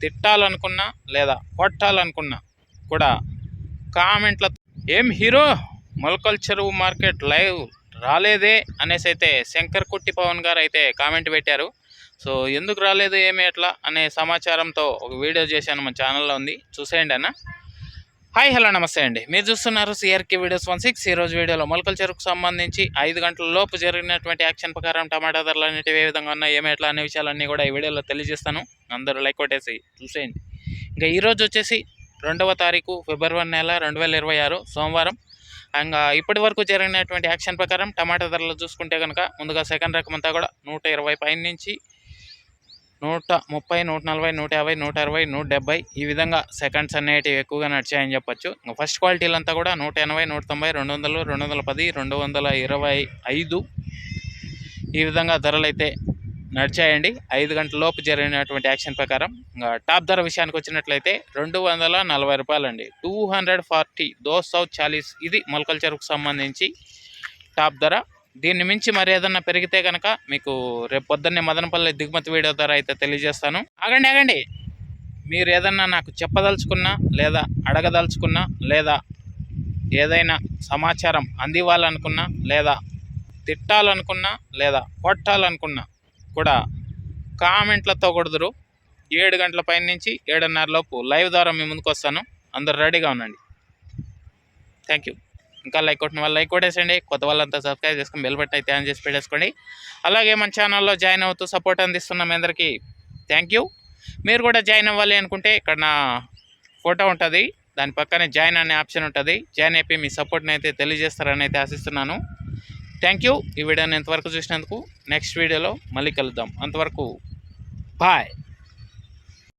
తిట్టాలనుకున్నా లేదా కొట్టాలనుకున్నా కూడా కామెంట్ల ఏం హీరో మొలకల్ చెరువు మార్కెట్ లైవ్ రాలేదే అనేసి అయితే శంకర్ కుట్టి పవన్ గారు అయితే కామెంట్ పెట్టారు. సో ఎందుకు రాలేదు ఏమి ఎట్లా అనే సమాచారంతో ఒక వీడియో చేశాను, మన ఛానల్లో ఉంది, చూసేయండి అన్న. హాయ్ హలో నమస్తే అండి, మీరు చూస్తున్నారు సిఆర్కే వీడియోస్ 16. ఈరోజు వీడియోలో మొలకల్ చెరువుకు సంబంధించి 5 గంటల లోపు జరిగినటువంటి యాక్షన్ ప్రకారం టమాటా ధరలు అనేటివి ఏ విధంగా ఉన్నాయి, ఏమి ఎట్లా అనే విషయాలన్నీ కూడా ఈ వీడియోలో తెలియజేస్తాను. అందరూ లైక్ కొట్టేసి చూసేయండి. ఇంకా ఈరోజు వచ్చేసి 2వ తారీఖు ఫిబ్రవరి నెల 2026 సోమవారం. ఇంకా ఇప్పటి వరకు జరిగినటువంటి యాక్షన్ ప్రకారం టమాటా ధరలు చూసుకుంటే కనుక ముందుగా సెకండ్ రకం అంతా కూడా 120 పైన నుంచి 130, 140, 150, 160, 170 ఈ విధంగా సెకండ్స్ అనేటివి ఎక్కువగా నడిచాయని చెప్పొచ్చు. ఫస్ట్ క్వాలిటీలు అంతా కూడా 180, 190, 200, 210, 225 ఈ విధంగా ధరలు అయితే నడిచాయండి 5 గంటల లోపు జరిగినటువంటి యాక్షన్ ప్రకారం. ఇంకా టాప్ ధర విషయానికి వచ్చినట్లయితే 240 రూపాయలండి, 240 240 ఇది మొలకల్ చెరువుకు సంబంధించి టాప్ ధర. దీన్ని మించి మరి ఏదన్నా పెరిగితే కనుక మీకు రేపు పొద్దున్నే మదనపల్లి దిగుమతి వీడియో ధర అయితే తెలియజేస్తాను. ఆగండి, మీరు ఏదన్నా నాకు చెప్పదలుచుకున్నా లేదా అడగదలుచుకున్నా లేదా ఏదైనా సమాచారం అందివ్వాలనుకున్నా లేదా తిట్టాలనుకున్నా లేదా కొట్టాలనుకున్నా కూడా కామెంట్లతో కొడుదురు. 7 గంటల పైన నుంచి 7:30 లోపు లైవ్ ద్వారా మీ ముందుకు వస్తాను. అందరు రెడీగా ఉండండి. Thank you. ఇంకా లైక్ కొట్టిన వాళ్ళు లైక్ కొట్టేసండి, కొత్త వాళ్ళంతా సబ్స్క్రైబ్ చేసుకుని బెల్ బటన్ అయితే ఆన్ చేసి పెట్టేసుకోండి. అలాగే మన ఛానల్లో జాయిన్ అవుతూ సపోర్ట్ అందిస్తున్న మీ అందరికీ థ్యాంక్ యూ. మీరు కూడా జాయిన్ అవ్వాలి అనుకుంటే ఇక్కడ నా ఫోటో ఉంటుంది, దాని పక్కనే జాయిన్ అనే ఆప్షన్ ఉంటుంది. జాయిన్ అయిపోయి మీ సపోర్ట్ని అయితే తెలియజేస్తారని అయితే ఆశిస్తున్నాను. Thank you. ఈ వీడియోని ఎంతవరకు చూసినందుకు. నెక్స్ట్ వీడియోలో మళ్ళీ కలుద్దాం. అంతవరకు బాయ్.